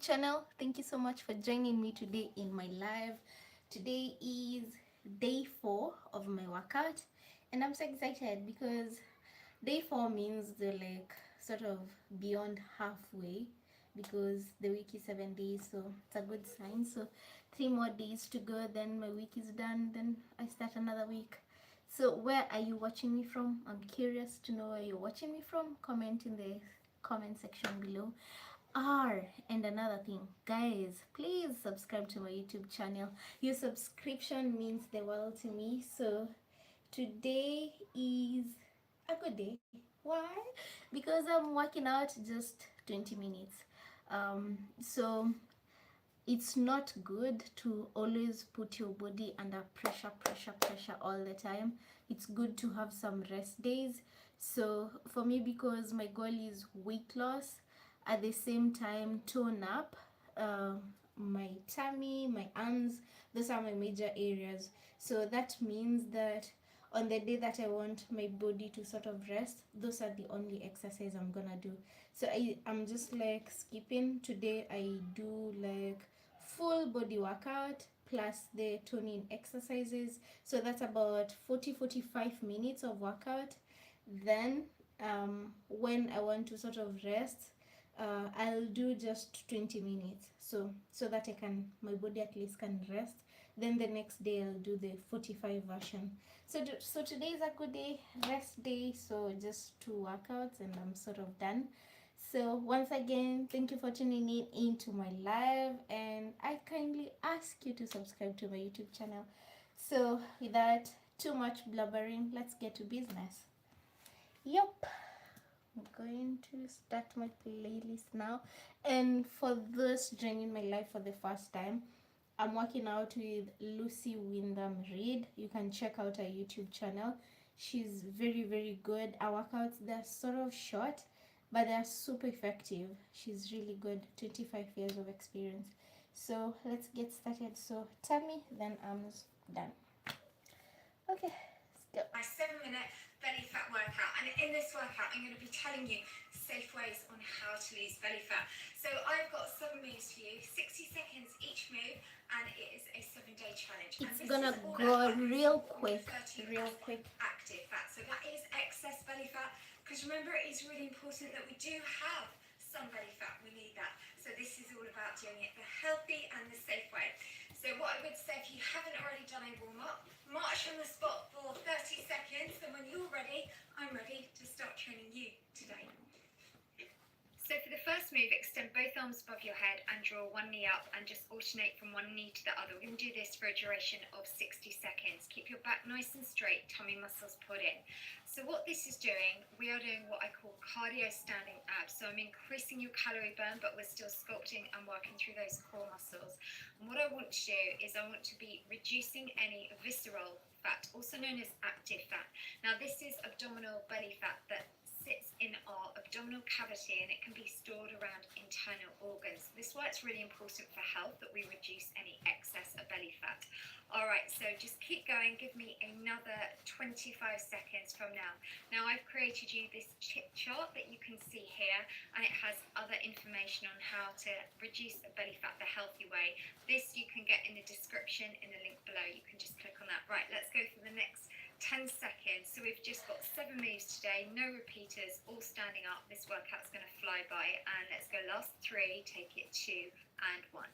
channel. Thank you so much for joining me today in my live. Today is day 4 of my workout, and I'm so excited because day 4 means the like sort of beyond halfway, because the week is 7 days, so it's a good sign. So 3 more days to go, then my week is done, then I start another week. So where are you watching me from? I'm curious to know where you're watching me from. Comment in the comment section below. And another thing, guys, please subscribe to my YouTube channel. Your subscription means the world to me. So today is a good day. Why? Because I'm working out just 20 minutes. So it's not good to always put your body under pressure all the time. It's good to have some rest days. So for me, because my goal is weight loss, at the same time tone up my tummy, my arms, those are my major areas. So that means that on the day that I want my body to sort of rest, those are the only exercise I'm gonna do. So I'm just like skipping. Today I do like full body workout plus the toning exercises, so that's about 40-45 minutes of workout. Then when I want to sort of rest, I'll do just 20 minutes, so that I can, my body at least can rest. Then the next day I'll do the 45 version. So today is a good day, rest day, so just 2 workouts and I'm sort of done. So once again, thank you for tuning in into my live, and I kindly ask you to subscribe to my YouTube channel. So without too much blubbering, let's get to business. Yep, I'm going to start my playlist now. And for those joining my live for the first time, I'm working out with Lucywyndhamread. You can check out her YouTube channel. She's very good. Her workouts, they're sort of short, but they're super effective. She's really good. 25 years of experience. So let's get started. So tell me, then I'm done. Okay, let's go. My 7-minute belly fat workout, and in this workout I'm going to be telling you safe ways on how to lose belly fat. So I've got 7 moves for you, 60 seconds each move, and it is a 7-day challenge. It's gonna go real quick. Active fat, so that is excess belly fat, because remember, it is really important that we do have some belly fat. We need that. So this is all about doing it the healthy and the safe way. So what I would say, if you haven't already done a warm-up, march on the spot for 30 seconds, and when you're ready, I'm ready to start training you today. So for the first move, extend both arms above your head and draw one knee up and just alternate from one knee to the other. We're going to do this for a duration of 60 seconds. Keep your back nice and straight, tummy muscles pulled in. So what this is doing, we are doing what I call cardio standing abs. So I'm increasing your calorie burn, but we're still sculpting and working through those core muscles. And what I want to do is I want to be reducing any visceral fat, also known as active fat. Now this is abdominal belly fat that sits in our abdominal cavity, and it can be stored around internal organs. This is why it's really important for health that we reduce any excess of belly fat. Alright, so just keep going. Give me another 25 seconds from now. Now I've created you this chart that you can see here, and it has other information on how to reduce belly fat the healthy way. This you can get in the description in the link below. You can just click on that. Right, let's go for the next 10 seconds. So we've just got 7 moves today, no repeaters, all standing up. This workout's going to fly by, and let's go last 3, take it 2 and 1.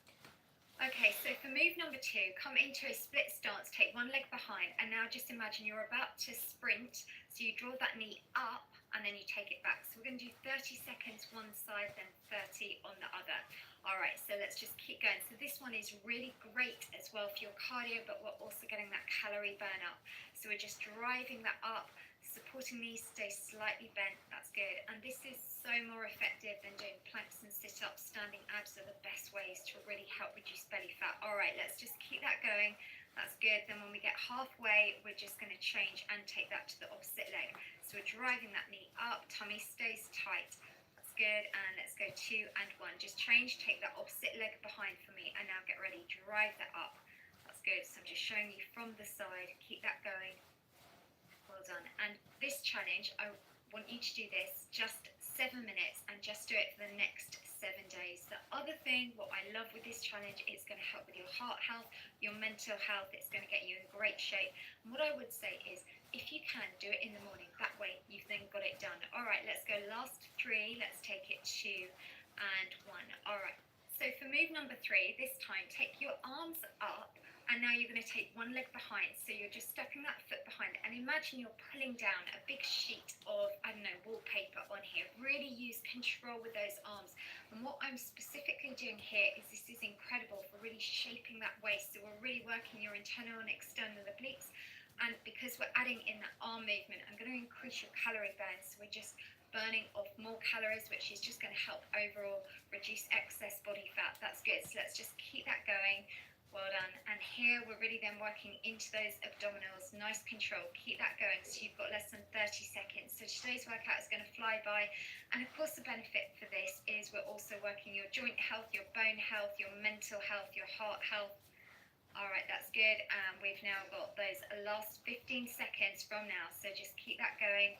Okay, so for move number 2, come into a split stance, take one leg behind, and now just imagine you're about to sprint. So you draw that knee up and then you take it back. So we're going to do 30 seconds one side, then 30 on the other. Alright, so let's just keep going. So this one is really great as well for your cardio, but we're also getting that calorie burn up. So we're just driving that up, supporting these, stay slightly bent, that's good. And this is so more effective than doing planks and sit-ups. Standing abs are the best ways to really help reduce belly fat. Alright, let's just keep that going. That's good. Then when we get halfway, we're just going to change and take that to the opposite leg. So we're driving that knee up, tummy stays tight. That's good. And let's go 2 and 1. Just change, take that opposite leg behind for me, and now get ready. Drive that up. That's good. So I'm just showing you from the side. Keep that going. Well done. And this challenge, I want you to do this just 7 minutes, and just do it for the next 7 days. The other thing, what I love with this challenge, it's going to help with your heart health, your mental health. It's going to get you in great shape. And what I would say is, if you can, do it in the morning. That way, you've then got it done. All right, let's go last 3. Let's take it 2 and 1. All right. So for move number 3, this time, take your arms up. And now you're going to take one leg behind, so you're just stepping that foot behind, and imagine you're pulling down a big sheet of, I don't know, wallpaper on here. Really use control with those arms. And what I'm specifically doing here is this is incredible for really shaping that waist. So we're really working your internal and external obliques. And because we're adding in that arm movement, I'm going to increase your calorie burn. So we're just burning off more calories, which is just going to help overall reduce excess body fat. That's good. So let's just keep that going. Well done. And here we're really then working into those abdominals. Nice control. Keep that going. So you've got less than 30 seconds. So today's workout is going to fly by. And of course the benefit for this is we're also working your joint health, your bone health, your mental health, your heart health. All right, that's good. And we've now got those last 15 seconds from now. So just keep that going.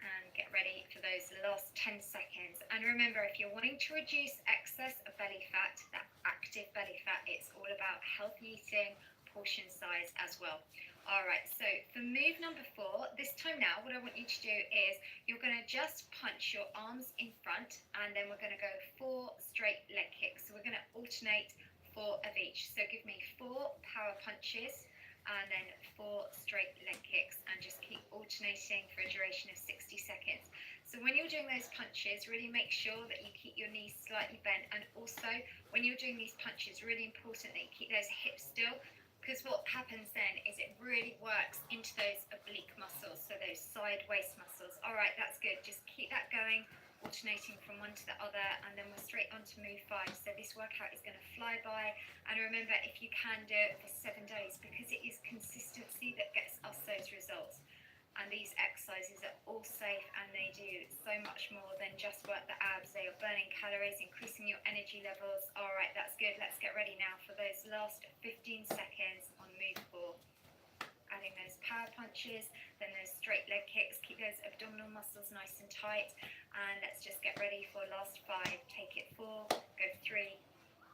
And get ready for those last 10 seconds. And remember, if you're wanting to reduce excess of belly fat, that active belly fat, it's all about healthy eating, portion size as well. All right, so for move number 4, this time now, what I want you to do is you're going to just punch your arms in front, and then we're going to go 4 straight leg kicks. So we're going to alternate 4 of each. So give me 4 power punches, and then 4 straight leg kicks, and just keep alternating for a duration of 60 seconds. So when you're doing those punches, really make sure that you keep your knees slightly bent, and also when you're doing these punches, really important that you keep those hips still, because what happens then is it really works into those oblique muscles, so those side waist muscles. All right, that's good. Just keep that going, alternating from one to the other, and then we're straight on to move 5. So this workout is going to fly by. And remember, if you can do it for 7 days, because it is consistency that gets us those results. And these exercises are all safe, and they do so much more than just work the abs. They are burning calories, increasing your energy levels. All right, that's good. Let's get ready now for those last 15 seconds on move 4. Adding those power punches, then those straight leg kicks. Keep those abdominal muscles nice and tight. And let's just get ready for last 5. Take it 4, go 3,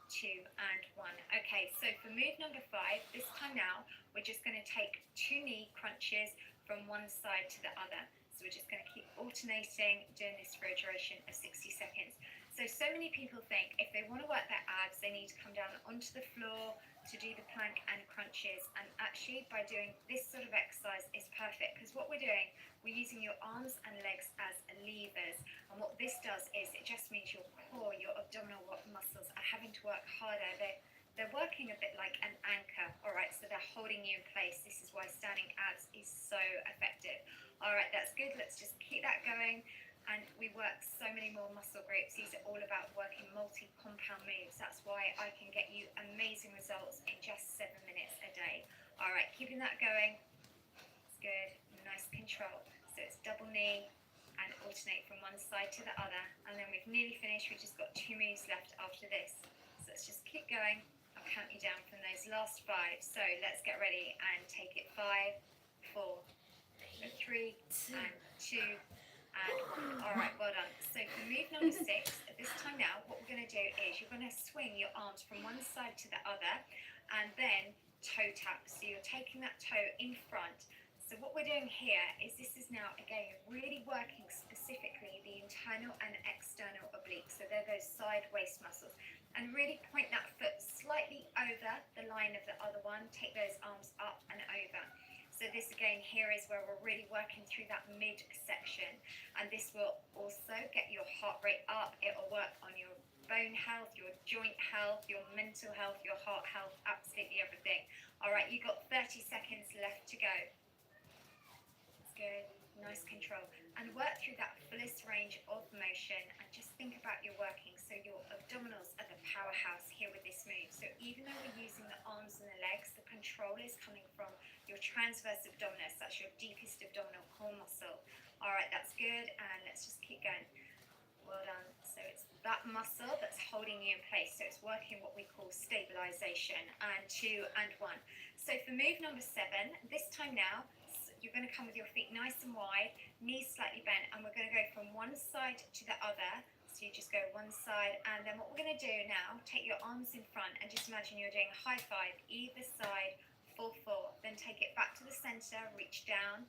2 and 1. Okay, so for move number 5, this time now, we're just going to take 2 knee crunches from one side to the other. So we're just going to keep alternating, doing this for a duration of 60 seconds. So many people think if they want to work their abs, they need to come down onto the floor to do the plank and crunches. And actually, by doing this sort of exercise is perfect, because what we're doing, we're using your arms and legs as levers. And what this does is it just means your core, your abdominal muscles are having to work harder. They're working a bit like an anchor, all right? So they're holding you in place. This is why standing abs is so effective. All right, that's good. Let's just keep that going. And we work so many more muscle groups. These are all about working multi-compound moves. That's why I can get you amazing results in just 7 minutes a day. All right, keeping that going. It's good. Nice control. So it's double knee and alternate from one side to the other. And then we've nearly finished. We've just got 2 moves left after this. So let's just keep going. I'll count you down from those last 5. So let's get ready and take it 5, 4, 3, and 2, and 1. All right, well done. So for move number 6, at this time now, what we're going to do is you're going to swing your arms from one side to the other, and then toe tap. So you're taking that toe in front. So what we're doing here is this is now, again, really working specifically the internal and external obliques. So they're those side waist muscles. And really point that foot slightly over the line of the other one. Take those arms up and over. So this again here is where we're really working through that midsection. And this will also get your heart rate up. It will work on your bone health, your joint health, your mental health, your heart health, absolutely everything. All right, you've got 30 seconds left to go. That's good. Nice control. And work through that fullest range of motion, and just think about your working. So your abdominals are the powerhouse here with this move. So even though we're using the arms and the legs, the control is coming from your transverse abdominis. That's your deepest abdominal core muscle. All right, that's good. And let's just keep going. Well done. So it's that muscle that's holding you in place. So it's working what we call stabilization. And 2 and 1. So for move number 7, this time now, you're going to come with your feet nice and wide, knees slightly bent, and we're going to go from one side to the other. So you just go one side, and then what we're going to do now, take your arms in front and just imagine you're doing a high five either side, 4-4. Then take it back to the center, reach down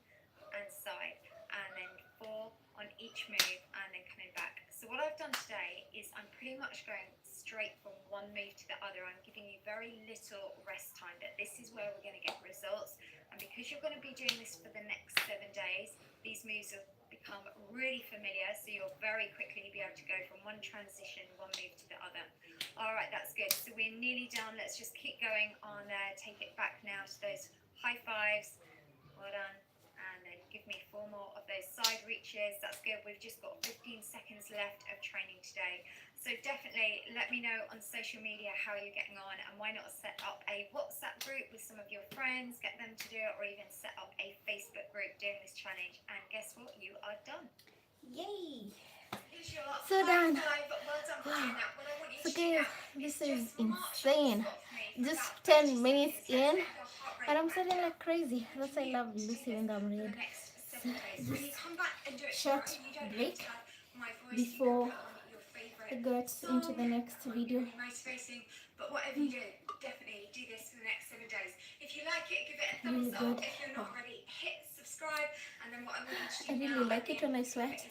and side, and then 4 on each move, and then coming back. So what I've done today is I'm pretty much going straight from one move to the other. I'm giving you very little rest time, but this is where we're going to get results. And because you're going to be doing this for the next 7 days, these moves will become really familiar, so you'll very quickly be able to go from one transition, one move to the other. All right, that's good. So we're nearly done. Let's just keep going on there. Take it back now to those high fives. Well done. And then give me 4 more of those side reaches. That's good. We've just got 15 seconds left of training today. So definitely let me know on social media how you're getting on, and why not set up a WhatsApp group with some of your friends, get them to do it, or even set up a Facebook group doing this challenge. And guess what? You are done. Yay! Here's your So done. five. Well done for doing that. What I want you So to do guys, now this is is just march on the insane. spot for me for Just about 10 30 minutes seconds. Let's in, get your heart rate but I'm back sweating down. like crazy. That's why I love Lucywyndhamread. The next 7 days. When you come back and do it Short tomorrow, you don't break have to have my voice. before you can put on your I favourite get into the next video. Really motivating, but whatever you do, definitely do this for the next 7 days. If you like it, give it a thumbs Really up. good. If you're not already, hit subscribe. And then what I'm going to I do really now like it when I sweat,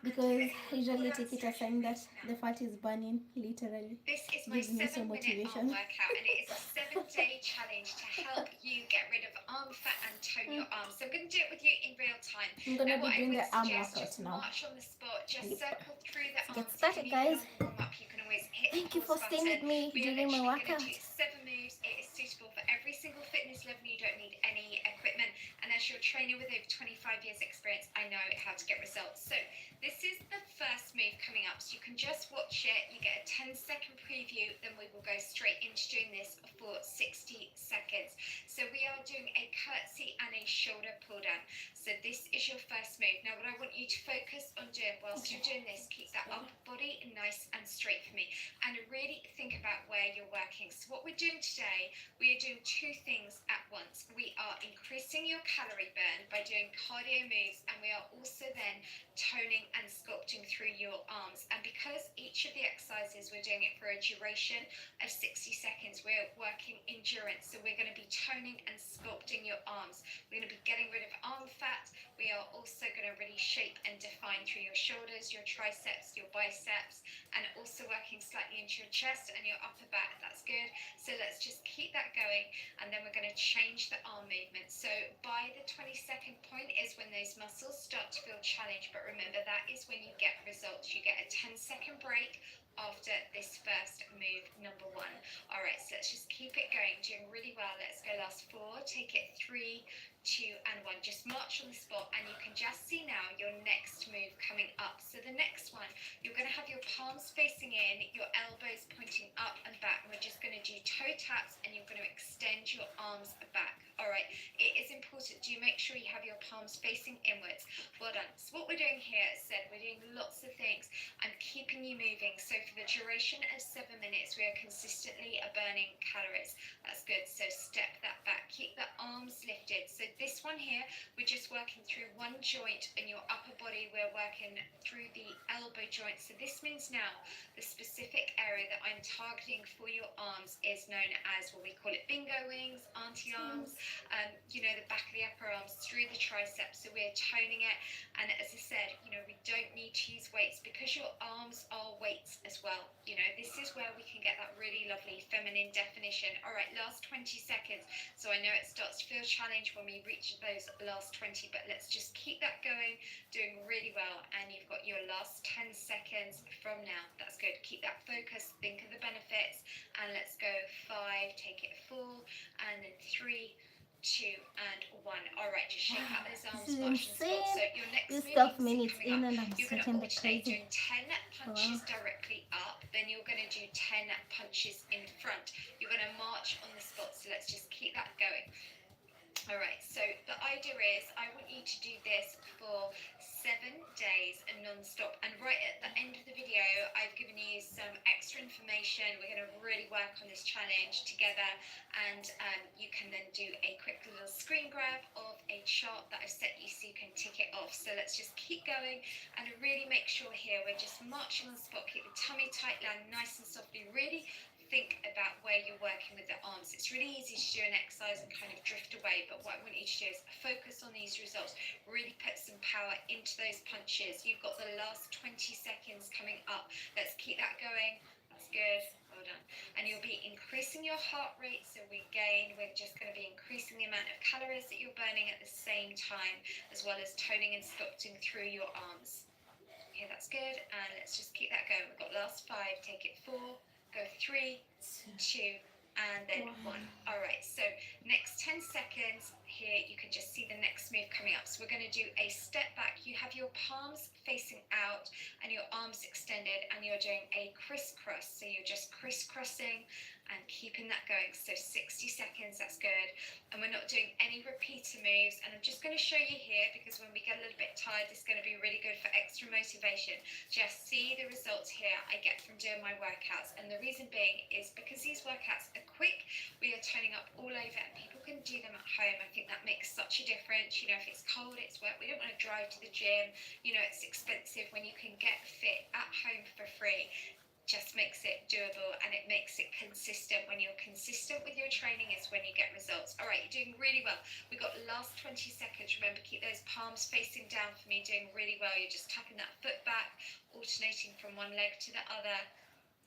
because I usually take it as a sign that the fat is burning, literally. This is my Gives me some 7-minute motivation. arm workout, and it is a 7-day challenge to help you get rid of arm fat and tone your arms. So I'm going to do it with you in real time. I'm gonna Now, be what doing I the would arm suggest, workout just now. march on the spot, just Yep. circle through the Let's get arms. started, If you need guys. a warm up, you can always hit Thank you the for pause staying with button. me We are during my literally going workout. to do 7 moves. It is suitable for every single fitness level. You don't need any equipment. And as your trainer with over 25 years experience, I know how to get results. So this is the first move coming up. So you can just watch it. You get a 10-second preview. Then we will go straight into doing this for 60 seconds. So we are doing a curtsy and a shoulder pull down. So this is your first move. Now what I want you to focus on doing whilst you're doing this, keep that upper body nice and straight for me. And really think about where you're working. So what we're doing today, we are doing 2 things at once. We are increasing your calorie burn by doing cardio moves, and we are also then toning and sculpting through your arms. And because each of the exercises, we're doing it for a duration of 60 seconds, we're working endurance. So we're going to be toning and sculpting your arms. We're going to be getting rid of arm fat. We are also going to really shape and define through your shoulders, your triceps, your biceps, and also working slightly into your chest and your upper back. That's good. So let's just keep that going, and then we're going to change the arm movement. So by the 22nd point is when those muscles start to feel challenged, but remember that is when you get results. You get a 10-second break after this first move, number 1. All right, so let's just keep it going, doing really well. Let's go last 4, take it 3, 2 and 1. Just march on the spot, and you can just see now your next move coming up. So the next one, you're going to have your palms facing in, your elbows pointing up and back. We're just going to do toe taps, and you're going to extend your arms back. All right, it is important. Do make sure you have your palms facing inwards. Well done. So what we're doing here, as said, we're doing lots of things. I'm keeping you moving. So for the duration of 7 minutes, we are consistently burning calories. That's good. So step that back. Keep the arms lifted. So this one here, we're just working through one joint in your upper body. We're working through the elbow joint. So this means now the specific area that I'm targeting for your arms is known as, what we call it, bingo wings, auntie arms, the back of the upper arms through the triceps. So we're toning it. And as I said, we don't need to use weights because your arms are weights as well. This is where we can get that really lovely feminine definition. All right, last 20 seconds. So I know it starts to feel challenged when we reach those last 20, but let's just keep that going, doing really well. And you've got your last 10 seconds from now. That's good. Keep that focus. Think of the benefits. And let's go 5, take it 4, and then 3, 2 and 1. All right, just shake out those arms. This is march on the spot. insane. So your next This move, stuff obviously, minutes coming in, up, and I'm you're going to sweating like alternate crazy. doing 10 punches directly up, then you're going to do 10 punches in front. You're going to march on the spot. So let's just keep that going. All right, so the idea is I want you to do this for 7 days and non-stop. And right at the end of the video, I've given you some extra information. We're going to really work on this challenge together, and you can then do a quick little screen grab of a chart that I've set you so you can tick it off. So let's just keep going and really make sure here we're just marching on the spot. Keep the tummy tight, land nice and softly. Really think about where you're working with the arms. It's really easy to do an exercise and kind of drift away, but what I want you to do is focus on these results. Really put some power into those punches. You've got the last 20 seconds coming up. Let's keep that going. That's good. Well done. And you'll be increasing your heart rate. So we're just going to be increasing the amount of calories that you're burning at the same time, as well as toning and sculpting through your arms. Okay, that's good. And let's just keep that going. We've got last 5. Take it 4. Go 3, 2, and then 1. All right, so next 10 seconds here, you can just see the next move coming up. So we're going to do a step back. You have your palms facing out and your arms extended, and you're doing a crisscross. So you're just crisscrossing and keeping that going. So 60 seconds, that's good. And we're not doing any repeater moves. And I'm just going to show you here, because when we get a little bit tired, this is going to be really good for extra motivation. Just see the results here I get from doing my workouts. And the reason being is because these workouts are quick, we are toning up all over, and people can do them at home. I think that makes such a difference. You know, if it's cold, it's wet, we don't want to drive to the gym. You know, it's expensive. When you can get fit at home for free, just makes it doable, and it makes it consistent. When you're consistent with your training is when you get results. All right, you're doing really well. We've got the last 20 seconds. Remember, keep those palms facing down for me. Doing really well. You're just tapping that foot back, alternating from one leg to the other.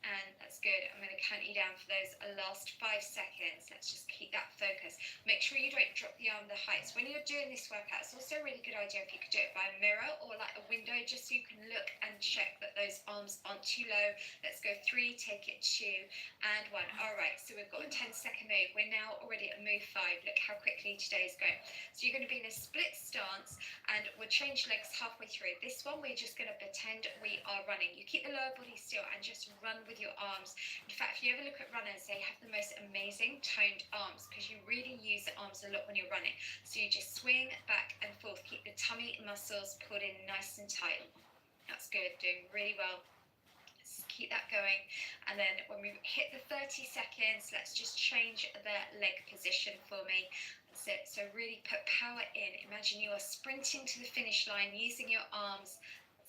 And that's good. I'm going to count you down for those last 5 seconds. Let's just keep that focus. Make sure you don't drop the arm the heights. When you're doing this workout, it's also a really good idea if you could do it by a mirror or like a window, just so you can look and check that those arms aren't too low. Let's go 3, take it 2, and 1. All right, so we've got a 10-second move. We're now already at move 5. Look how quickly today's going. So you're going to be in a split stance, and we'll change legs halfway through. This one, we're just going to pretend we are running. You keep the lower body still and just run with your arms. In fact, if you ever look at runners, they have the most amazing toned arms, because you really use the arms a lot when you're running. So you just swing back and forth. Keep the tummy muscles pulled in nice and tight. That's good. Doing really well. Let's keep that going. And then when we hit the 30 seconds, let's just change the leg position for me. That's it. So really put power in. Imagine you are sprinting to the finish line using your arms.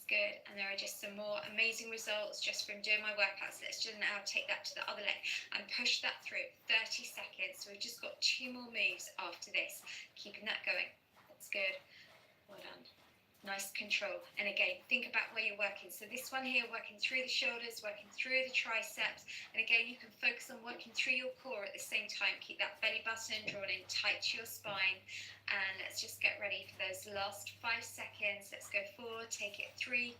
Good. And there are just some more amazing results just from doing my workouts. Let's just now take that to the other leg and push that through. 30 seconds. So we've just got 2 more moves after this. Keeping that going. That's good. Well done. Nice control. And again, think about where you're working. So this one here, working through the shoulders, working through the triceps. And again, you can focus on working through your core at the same time. Keep that belly button drawn in tight to your spine. And let's just get ready for those last 5 seconds. Let's go 4, take it 3,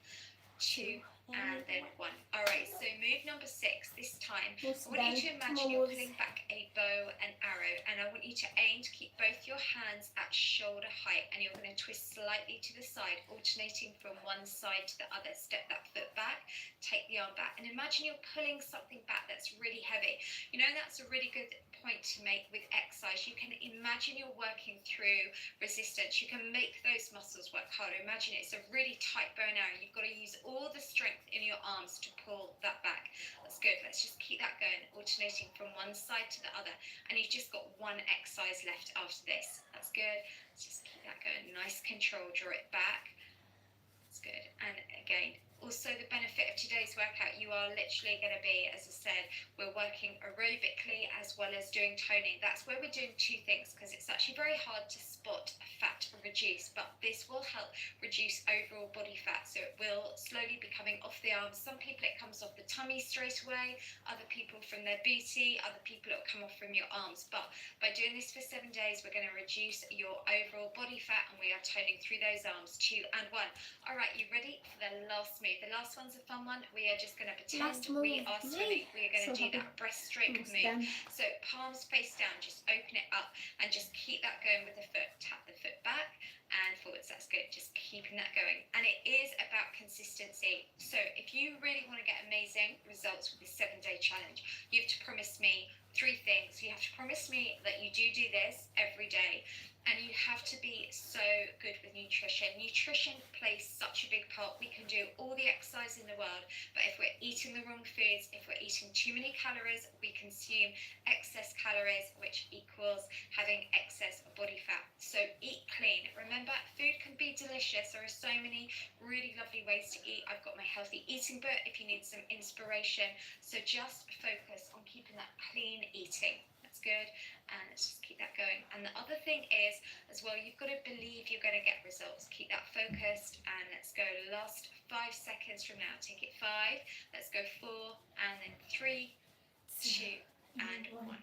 2, and then 1. All right, so move number 6 this time. I want you to imagine you're pulling back a bow and arrow, and I want you to aim to keep both your hands at shoulder height, and you're going to twist slightly to the side, alternating from one side to the other. Step that foot back, take the arm back, and imagine you're pulling something back that's really heavy. You know, that's a really good point to make with exercise. You can imagine you're working through resistance. You can make those muscles work harder. Imagine it's a really tight bow and arrow. You've got to use all the strength in your arms to pull that back. That's good. Let's just keep that going, alternating from one side to the other. And you've just got 1 exercise left after this. That's good. Let's just keep that going. Nice control. Draw it back. That's good. And again, also the benefit of today's workout, you are literally going to be, as I said, we're working aerobically as well as doing toning. That's where we're doing 2 things, because it's actually very hard to spot fat reduce, but this will help reduce overall body fat. So it will slowly be coming off the arms. Some people it comes off the tummy straight away, other people from their booty, other people it will come off from your arms. But by doing this for 7 days, we're going to reduce your overall body fat, and we are toning through those arms. 2 and 1. All right, you ready for the last move? The last one's a fun one. We are just going to pretend we are swimming. We are going to do that breaststroke move. So palms face down, just open it up and just keep that going with the foot. Tap the foot back and forwards. That's good. Just keeping that going. And it is about consistency. So if you really want to get amazing results with this 7-day challenge, you have to promise me 3 things. You have to promise me that you do this every day. and you have to be so good with nutrition. Nutrition plays such a big part. We can do all the exercise in the world, but if we're eating the wrong foods, if we're eating too many calories, we consume excess calories, which equals having excess body fat. So eat clean. Remember, food can be delicious. There are so many really lovely ways to eat. I've got my healthy eating book if you need some inspiration. So just focus on keeping that clean eating. That's good. And let's just keep that going. And the other thing is, as well, you've got to believe you're going to get results. Keep that focused. And let's go last 5 seconds from now. Take it 5. Let's go 4, and then 3, 2, and 1.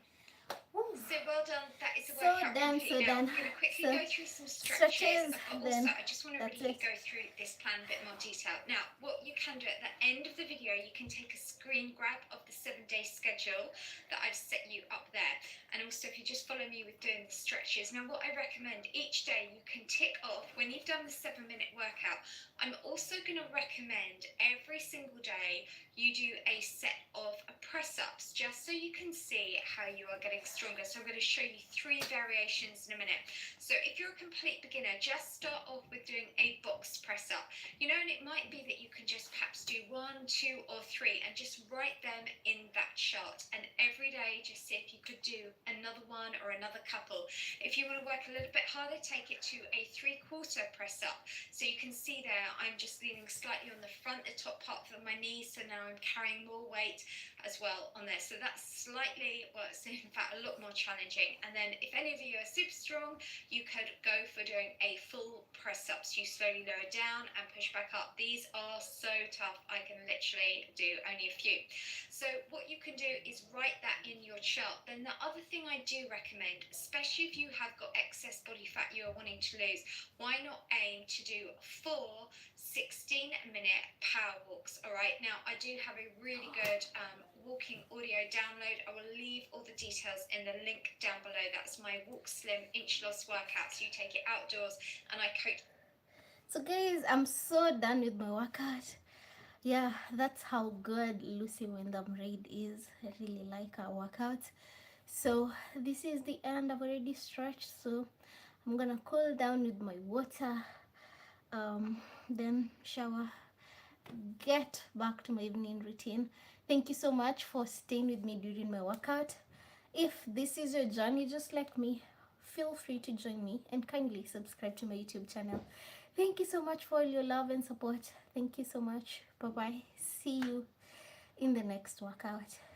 So well done. That is a workout complete. Now I'm going to quickly go through some stretches. But also, I just want to really go through this plan in a bit more detail. Now, what you can do at the end of the video, you can take a screen grab of the 7-day schedule that I've set you up there. And also, if you just follow me with doing the stretches. Now, what I recommend each day, you can tick off when you've done the 7-minute workout. I'm also going to recommend every single day you do a set of press-ups, just so you can see how you are getting stronger. So I'm going to show you 3 variations in a minute. So if you're a complete beginner, just start off with doing a box press-up. You know, and it might be that you can just perhaps do 1, 2, or 3 and just write them in that chart. And every day, just see if you could do another one or another couple. If you want to work a little bit harder, take it to a 3/4 press-up. So you can see there, I'm just leaning slightly on the front, the top part of my knees, so now I'm carrying more weight as well on there. So that's slightly, well, it's in fact a lot more challenging. And then if any of you are super strong, you could go for doing a full press-ups. You slowly lower down and push back up. These are so tough. I can literally do only a few. So what you can do is write that in your chart. Then the other thing I do recommend, especially if you have got excess body fat you are wanting to lose, why not aim to do 4 16-minute power walks? All right, now I do have a really good walking audio download. I will leave all the details in the link down below. That's my Walk Slim Inch Loss workout. So you take it outdoors and I coach. So guys, I'm so done with my workout. Yeah, that's how good Lucywyndhamread is. I really like her workout. So this is the end. I've already stretched, so I'm gonna cool down with my water, then shower, get back to my evening routine. Thank you so much for staying with me during my workout. If this is your journey just like me, feel free to join me and kindly subscribe to my YouTube channel. Thank you so much for all your love and support. Thank you so much. Bye bye. See you in the next workout.